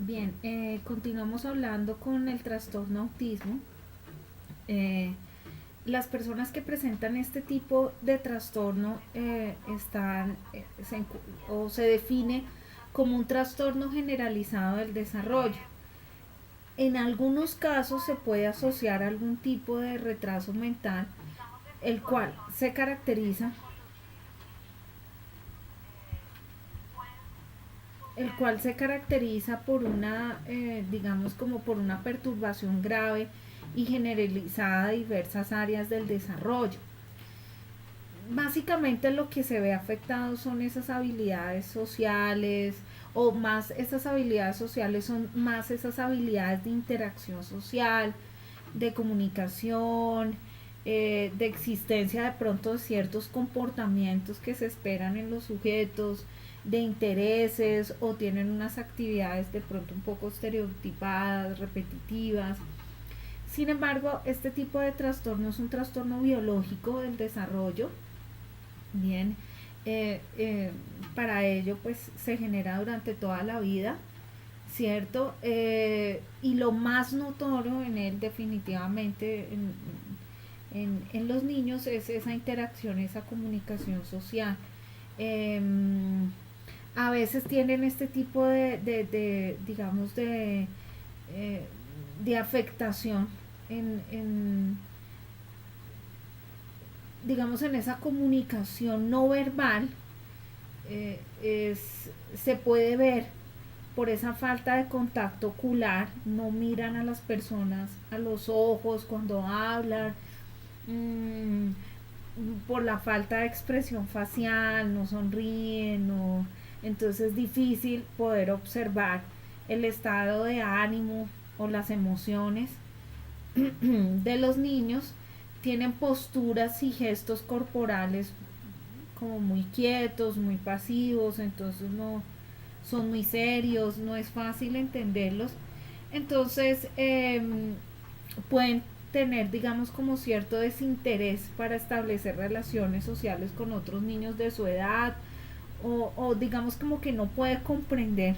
Bien, continuamos hablando con el trastorno autismo. Eh, las personas que presentan este tipo de trastorno o se define como un trastorno generalizado del desarrollo. En algunos casos se puede asociar a algún tipo de retraso mental, el cual se caracteriza el cual se caracteriza por digamos, como por una perturbación grave y generalizada de diversas áreas del desarrollo. Básicamente lo que se ve afectado son esas habilidades sociales, o más esas habilidades sociales son más esas habilidades de interacción social, de comunicación, de existencia de pronto de ciertos comportamientos que se esperan en los sujetos, de intereses o tienen unas actividades de pronto un poco estereotipadas, repetitivas. Sin embargo, este tipo de trastorno es un trastorno biológico del desarrollo. Bien, eh, eh, para ello pues se genera durante toda la vida, ¿cierto? Y lo más notorio en él definitivamente en los niños es esa interacción, esa comunicación social. Eh, a veces tienen este tipo digamos, eh, de afectación en, digamos, en esa comunicación no verbal. Se puede ver por esa falta de contacto ocular, no miran a las personas a los ojos cuando hablan, mmm, por la falta de expresión facial, no sonríen, no, entonces es difícil poder observar el estado de ánimo o las emociones de los niños. Tienen posturas y gestos corporales como muy quietos, muy pasivos, entonces no son muy serios, no es fácil entenderlos. Entonces pueden tener, digamos, como cierto desinterés para establecer relaciones sociales con otros niños de su edad, o digamos como que no puede comprender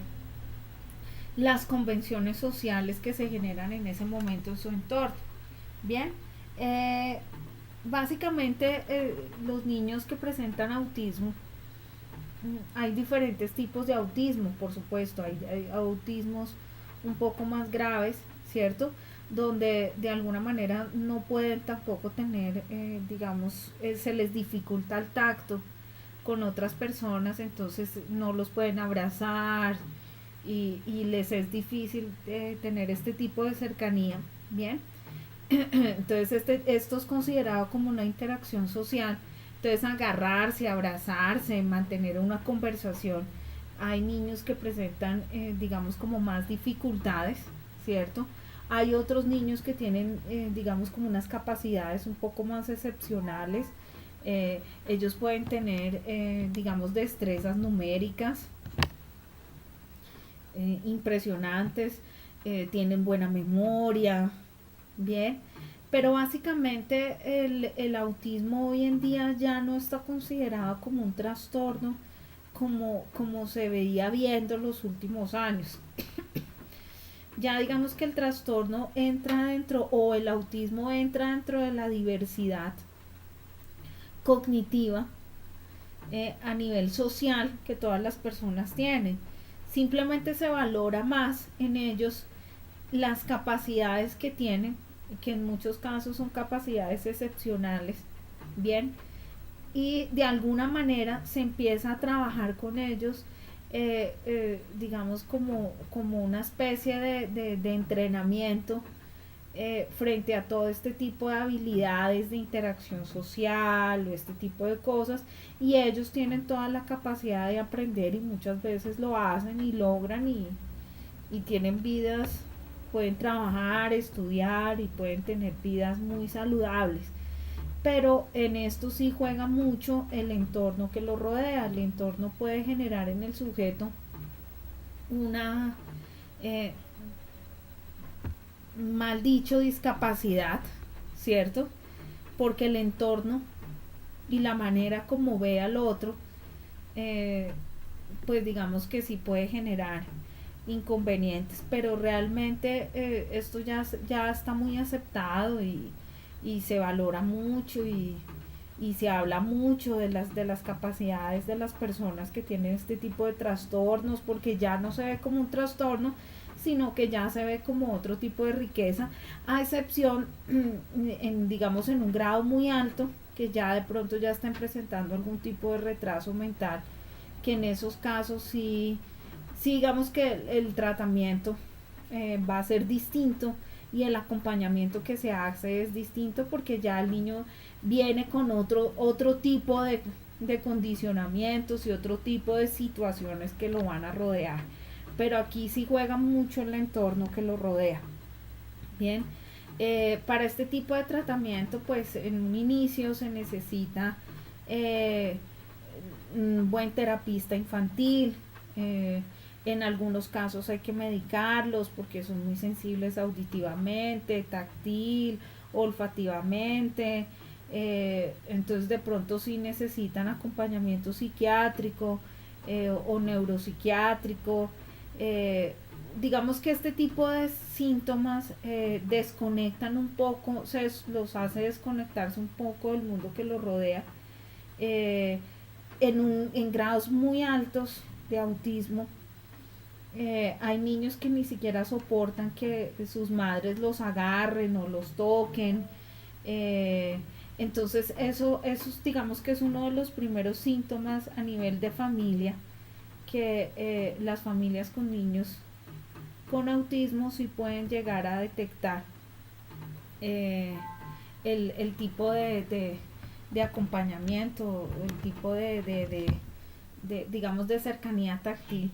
las convenciones sociales que se generan en ese momento en su entorno. Bien, eh, básicamente los niños que presentan autismo, hay diferentes tipos de autismo, por supuesto, hay autismos un poco más graves, ¿cierto? Donde de alguna manera no pueden tampoco tener, digamos, se les dificulta el tacto con otras personas, entonces no los pueden abrazar y les es difícil tener este tipo de cercanía, ¿bien? Entonces esto es considerado como una interacción social. Entonces agarrarse, abrazarse, mantener una conversación. Hay niños que presentan, digamos, como más dificultades, ¿cierto? Hay otros niños que tienen, digamos, como unas capacidades un poco más excepcionales. Ellos pueden tener, digamos, destrezas numéricas impresionantes, tienen buena memoria, bien, pero básicamente el autismo hoy en día ya no está considerado como un trastorno como se veía viendo en los últimos años. Ya digamos que el trastorno entra dentro, o el autismo entra dentro de la diversidad cognitiva a nivel social que todas las personas tienen. Simplemente se valora más en ellos las capacidades que tienen, que en muchos casos son capacidades excepcionales, bien, y de alguna manera se empieza a trabajar con ellos, digamos, como una especie de entrenamiento frente a todo este tipo de habilidades de interacción social o este tipo de cosas, y ellos tienen toda la capacidad de aprender y muchas veces lo hacen y logran y tienen vidas, pueden trabajar, estudiar y pueden tener vidas muy saludables. Pero en esto sí juega mucho el entorno que lo rodea. El entorno puede generar en el sujeto una, eh, mal dicho, discapacidad, ¿cierto? Porque el entorno y la manera como ve al otro, eh, pues digamos que sí puede generar inconvenientes, pero realmente esto ya está muy aceptado y se valora mucho y se habla mucho de las capacidades de las personas que tienen este tipo de trastornos, porque ya no se ve como un trastorno, sino que ya se ve como otro tipo de riqueza, a excepción, digamos, en un grado muy alto, que ya de pronto ya estén presentando algún tipo de retraso mental, que en esos casos sí digamos que el tratamiento va a ser distinto y el acompañamiento que se hace es distinto porque ya el niño viene con otro tipo de condicionamientos y otro tipo de situaciones que lo van a rodear. Pero aquí sí juega mucho el entorno que lo rodea. Bien, para este tipo de tratamiento, pues en un inicio se necesita eh, un buen terapista infantil. En algunos casos hay que medicarlos porque son muy sensibles auditivamente, táctil, olfativamente. Entonces de pronto sí necesitan acompañamiento psiquiátrico o neuropsiquiátrico. Digamos que este tipo de síntomas desconectan un poco, los hace desconectarse un poco del mundo que los rodea. Eh, en grados muy altos de autismo, hay niños que ni siquiera soportan que sus madres los agarren o los toquen. eh, entonces eso digamos que es uno de los primeros síntomas a nivel de familia, que las familias con niños con autismo sí pueden llegar a detectar eh, el tipo de acompañamiento, el tipo digamos, de cercanía táctil,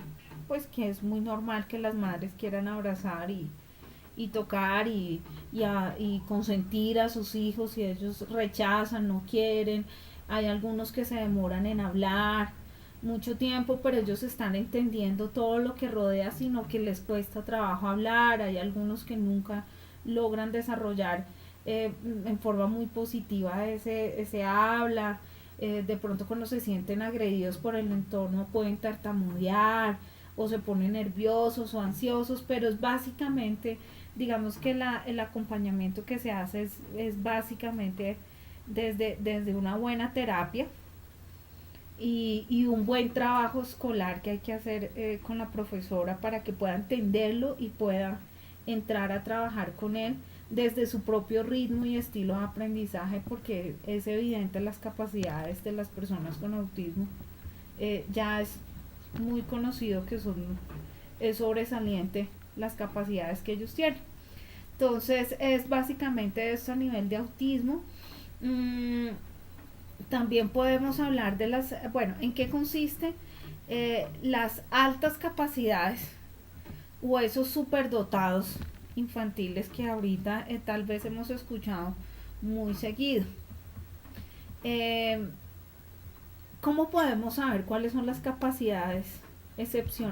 pues que es muy normal que las madres quieran abrazar y tocar y consentir a sus hijos y ellos rechazan, no quieren. Hay algunos que se demoran en hablar mucho tiempo, pero ellos están entendiendo todo lo que rodea, sino que les cuesta trabajo hablar. Hay algunos que nunca logran desarrollar en forma muy positiva ese habla. De pronto cuando se sienten agredidos por el entorno pueden tartamudear o se ponen nerviosos o ansiosos, pero es básicamente, digamos que el acompañamiento que se hace es básicamente desde una buena terapia y un buen trabajo escolar que hay que hacer con la profesora para que pueda entenderlo y pueda entrar a trabajar con él desde su propio ritmo y estilo de aprendizaje, porque es evidente las capacidades de las personas con autismo. Ya es muy conocido que es sobresaliente las capacidades que ellos tienen. Entonces es básicamente esto a nivel de autismo. Mm, También podemos hablar de bueno, ¿en qué consiste las altas capacidades o esos superdotados infantiles que ahorita tal vez hemos escuchado muy seguido? Eh, ¿Cómo podemos saber cuáles son las capacidades excepcionales